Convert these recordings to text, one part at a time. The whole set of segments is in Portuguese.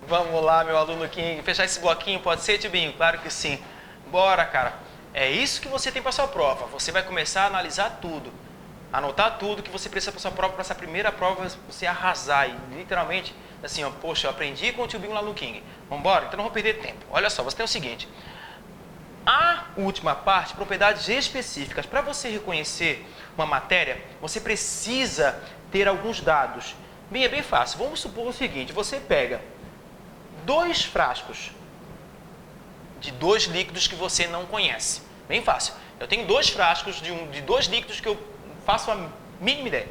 Vamos lá, meu aluno King. Fechar esse bloquinho, pode ser, Tibinho? Claro que sim. Bora, cara. É isso que você tem para sua prova. Você vai começar a analisar tudo. Anotar tudo que você precisa para sua prova, para essa primeira prova, você arrasar. E literalmente, assim, ó, poxa, eu aprendi com o Tibinho lá no King. Vambora? Então não vou perder tempo. Olha só, você tem o seguinte. A última parte, propriedades específicas. Para você reconhecer uma matéria, você precisa ter alguns dados. Bem, é bem fácil. Vamos supor o seguinte, você pega 2 frascos de 2 líquidos que você não conhece. Bem fácil. Eu tenho 2 frascos de 2 líquidos que eu faço a mínima ideia.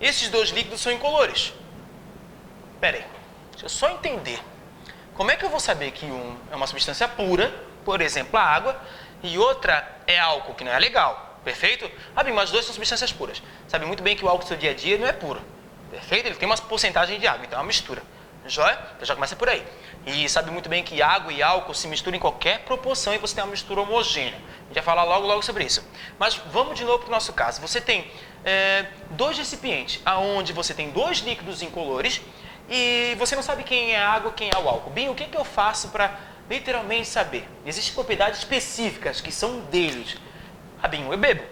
Esses 2 líquidos são incolores. Espera aí, deixa eu só entender. Como é que eu vou saber que um é uma substância pura, por exemplo, a água, e outra é álcool, que não é legal, perfeito? Ah, bem, mas as 2 são substâncias puras. Sabe muito bem que o álcool do seu dia a dia não é puro, perfeito? Ele tem uma porcentagem de água, então é uma mistura. Joia? Então já começa por aí. E sabe muito bem que água e álcool se misturam em qualquer proporção e você tem uma mistura homogênea. A gente vai falar logo sobre isso. Mas vamos de novo para o nosso caso. Você tem 2 recipientes, onde você tem 2 líquidos incolores e você não sabe quem é a água, quem é o álcool. Bem, o que eu faço para literalmente saber? Existem propriedades específicas que são deles. Ah, bem, eu bebo.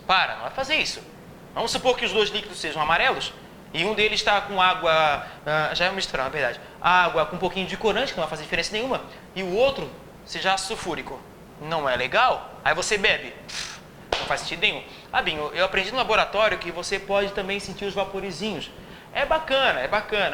Para, não vai fazer isso. Vamos supor que os 2 líquidos sejam amarelos. E um deles está com água, já é misturar, na verdade, água com um pouquinho de corante, que não vai fazer diferença nenhuma, e o outro seja sulfúrico. Não é legal? Aí você bebe. Não faz sentido nenhum. Ah, bem, eu aprendi no laboratório que você pode também sentir os vaporizinhos. É bacana,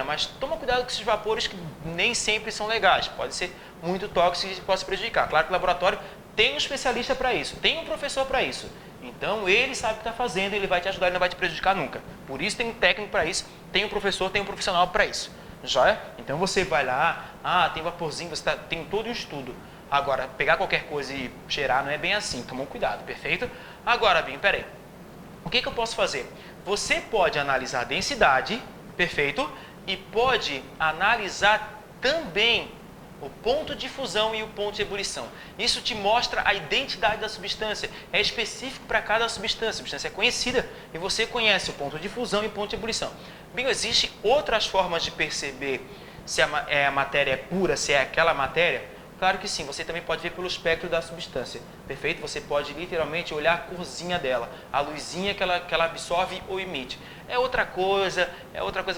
mas toma cuidado com esses vapores que nem sempre são legais. Pode ser muito tóxico e pode se prejudicar. Claro que o laboratório tem um especialista para isso, tem um professor para isso. Então, ele sabe o que está fazendo, ele vai te ajudar e não vai te prejudicar nunca. Por isso, tem um técnico para isso, tem um professor, tem um profissional para isso. Joia? Então, você vai lá, tem vaporzinho, tem todo um estudo. Agora, pegar qualquer coisa e cheirar não é bem assim, toma cuidado, perfeito? Agora, bem, peraí. O que eu posso fazer? Você pode analisar a densidade, perfeito? E pode analisar também o ponto de fusão e o ponto de ebulição. Isso te mostra a identidade da substância. É específico para cada substância. A substância é conhecida e você conhece o ponto de fusão e o ponto de ebulição. Bem, existem outras formas de perceber se a matéria é pura, se é aquela matéria? Claro que sim, você também pode ver pelo espectro da substância, perfeito? Você pode literalmente olhar a corzinha dela, a luzinha que ela absorve ou emite. É outra coisa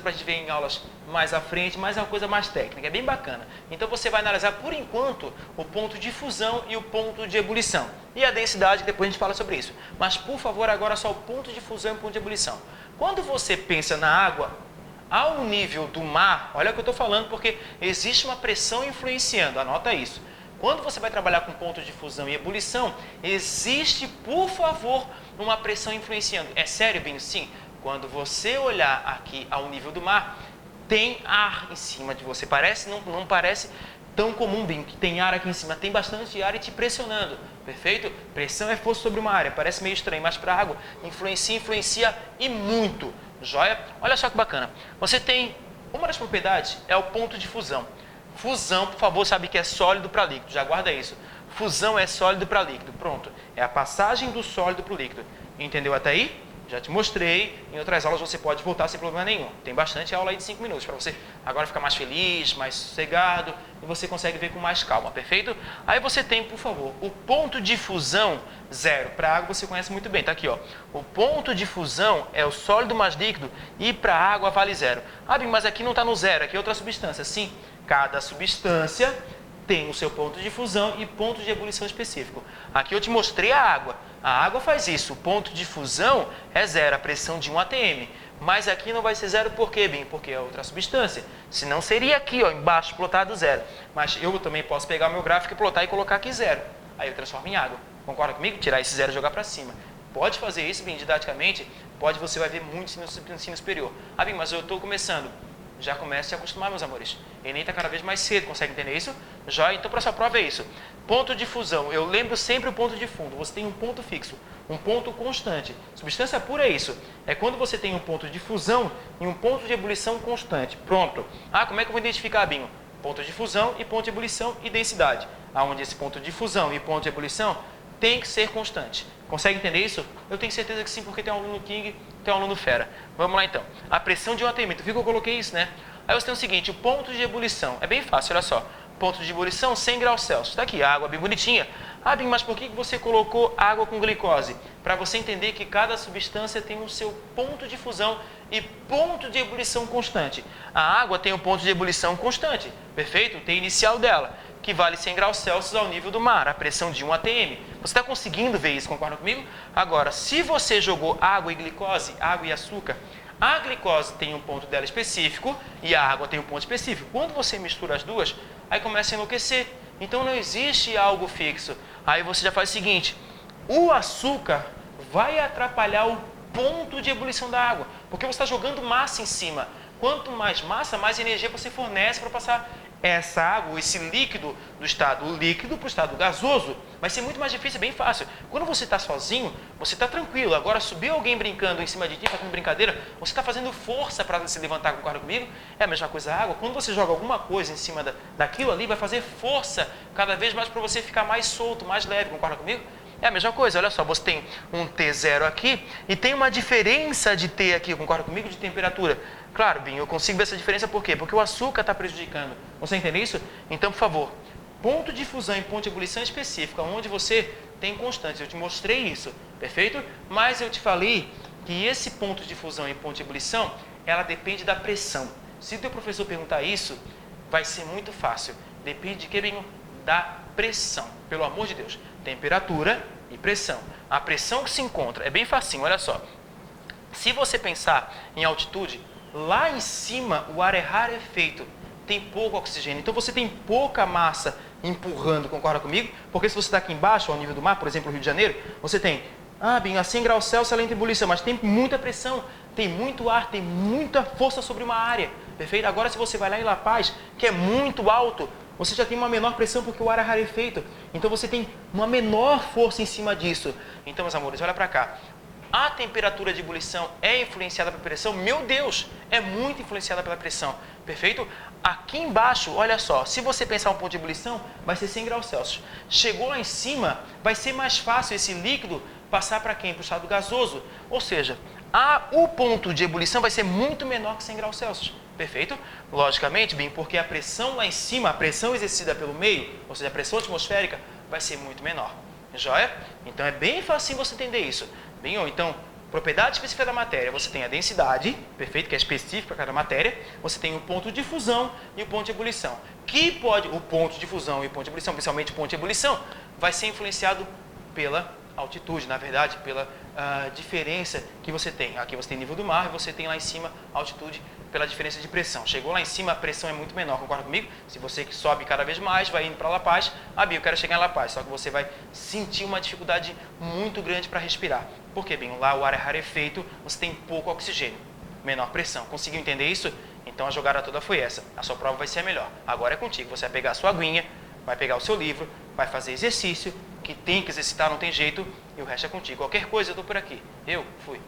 para a gente ver em aulas mais à frente, mas é uma coisa mais técnica, é bem bacana. Então você vai analisar por enquanto o ponto de fusão e o ponto de ebulição. E a densidade, depois a gente fala sobre isso. Mas por favor, agora só o ponto de fusão e o ponto de ebulição. Quando você pensa na água, ao nível do mar, olha o que eu estou falando, porque existe uma pressão influenciando, anota isso. Quando você vai trabalhar com ponto de fusão e ebulição, existe, por favor, uma pressão influenciando. É sério, Binho? Sim. Quando você olhar aqui ao nível do mar, tem ar em cima de você. Não parece tão comum, Binho, que tem ar aqui em cima. Tem bastante ar e te pressionando, perfeito? Pressão é força sobre uma área, parece meio estranho, mas para a água influencia e muito. Joia? Olha só que bacana. Você tem, uma das propriedades é o ponto de fusão. Fusão, por favor, sabe que é sólido para líquido, já guarda isso. Fusão é sólido para líquido, pronto. É a passagem do sólido para o líquido. Entendeu até aí? Já te mostrei, em outras aulas você pode voltar sem problema nenhum. Tem bastante aula aí de 5 minutos para você agora ficar mais feliz, mais sossegado e você consegue ver com mais calma, perfeito? Aí você tem, por favor, o ponto de fusão 0. Para a água você conhece muito bem, tá aqui, ó. O ponto de fusão é o sólido mais líquido e para a água vale 0. Ah, bem, mas aqui não está no 0, aqui é outra substância. Sim, cada substância tem o seu ponto de fusão e ponto de ebulição específico. Aqui eu te mostrei a água. A água faz isso, o ponto de fusão é 0, a pressão de 1 atm. Mas aqui não vai ser 0 por quê, bem? Porque é outra substância. Senão seria aqui, ó, embaixo, plotado 0. Mas eu também posso pegar o meu gráfico e plotar e colocar aqui 0. Aí eu transformo em água. Concorda comigo? Tirar esse 0 e jogar para cima. Pode fazer isso, bem, didaticamente, você vai ver muito no ensino superior. Ah, bem, mas eu estou começando. Já comece a se acostumar, meus amores. Enem está cada vez mais cedo, consegue entender isso? Já, então, para sua prova é isso. Ponto de fusão, eu lembro sempre o ponto de fundo. Você tem um ponto fixo, um ponto constante. Substância pura é isso. É quando você tem um ponto de fusão e um ponto de ebulição constante. Pronto. Ah, como é que eu vou identificar, Binho? Ponto de fusão e ponto de ebulição e densidade. Aonde esse ponto de fusão e ponto de ebulição tem que ser constante. Consegue entender isso? Eu tenho certeza que sim, porque tem um aluno King, tem um aluno fera. Vamos lá então. A pressão de um atm. Tu viu que eu coloquei isso, né? Aí você tem o seguinte, o ponto de ebulição. É bem fácil, olha só. Ponto de ebulição, 100 graus Celsius. Está aqui, a água bem bonitinha. Ah, Bim, mas por que você colocou água com glicose? Para você entender que cada substância tem o seu ponto de fusão e ponto de ebulição constante. A água tem um ponto de ebulição constante, perfeito? Tem inicial dela, que vale 100 graus Celsius ao nível do mar, a pressão de 1 atm. Você está conseguindo ver isso, concorda comigo? Agora, se você jogou água e glicose, água e açúcar, a glicose tem um ponto dela específico e a água tem um ponto específico. Quando você mistura as duas, aí começa a enlouquecer. Então não existe algo fixo. Aí você já faz o seguinte, o açúcar vai atrapalhar o ponto de ebulição da água, porque você está jogando massa em cima. Quanto mais massa, mais energia você fornece para passar essa água, esse líquido do estado líquido para o estado gasoso. Vai ser muito mais difícil, é bem fácil. Quando você está sozinho, você está tranquilo. Agora, subir alguém brincando em cima de ti, fazendo brincadeira, você está fazendo força para se levantar, concorda comigo? É a mesma coisa a água. Quando você joga alguma coisa em cima daquilo ali, vai fazer força cada vez mais para você ficar mais solto, mais leve, concorda comigo? É a mesma coisa, olha só, você tem um T0 aqui e tem uma diferença de T aqui, concorda comigo, de temperatura. Claro, Bim, eu consigo ver essa diferença por quê? Porque o açúcar está prejudicando. Você entende isso? Então, por favor, ponto de fusão e ponto de ebulição específico, onde você tem constantes. Eu te mostrei isso, perfeito? Mas eu te falei que esse ponto de fusão e ponto de ebulição, ela depende da pressão. Se o teu professor perguntar isso, vai ser muito fácil. Depende de que, Bim? Da pressão. Pelo amor de Deus. Temperatura e pressão. A pressão que se encontra, é bem facinho, olha só. Se você pensar em altitude, lá em cima o ar é rarefeito, tem pouco oxigênio, então você tem pouca massa empurrando, concorda comigo? Porque se você está aqui embaixo, ao nível do mar, por exemplo, Rio de Janeiro, você tem, Bim, a 100 graus Celsius ela entra em ebulição, mas tem muita pressão, tem muito ar, tem muita força sobre uma área, perfeito? Agora se você vai lá em La Paz, que é muito alto, você já tem uma menor pressão porque o ar é rarefeito. Então você tem uma menor força em cima disso. Então, meus amores, olha para cá. A temperatura de ebulição é influenciada pela pressão? Meu Deus, é muito influenciada pela pressão. Perfeito? Aqui embaixo, olha só, se você pensar um ponto de ebulição, vai ser 100 graus Celsius. Chegou lá em cima, vai ser mais fácil esse líquido passar para quem? Para o estado gasoso. Ou seja, o ponto de ebulição vai ser muito menor que 100 graus Celsius. Perfeito? Logicamente, bem, porque a pressão lá em cima, a pressão exercida pelo meio, ou seja, a pressão atmosférica, vai ser muito menor. Joia? Então é bem fácil você entender isso. Bem, ou então, propriedade específica da matéria, você tem a densidade, perfeito, que é específica para cada matéria, você tem o ponto de fusão e o ponto de ebulição. Que pode, o ponto de fusão e o ponto de ebulição, principalmente o ponto de ebulição, vai ser influenciado pela altitude, na verdade, pela diferença que você tem. Aqui você tem nível do mar e você tem lá em cima altitude pela diferença de pressão. Chegou lá em cima, a pressão é muito menor, concorda comigo? Se você que sobe cada vez mais, vai indo para La Paz, Bim, eu quero chegar em La Paz, só que você vai sentir uma dificuldade muito grande para respirar. Por quê, Bim? Lá o ar é rarefeito, você tem pouco oxigênio, menor pressão. Conseguiu entender isso? Então a jogada toda foi essa. A sua prova vai ser a melhor. Agora é contigo, você vai pegar a sua aguinha, vai pegar o seu livro, vai fazer exercício, que tem que exercitar, não tem jeito, e o resto é contigo. Qualquer coisa eu estou por aqui. Eu fui.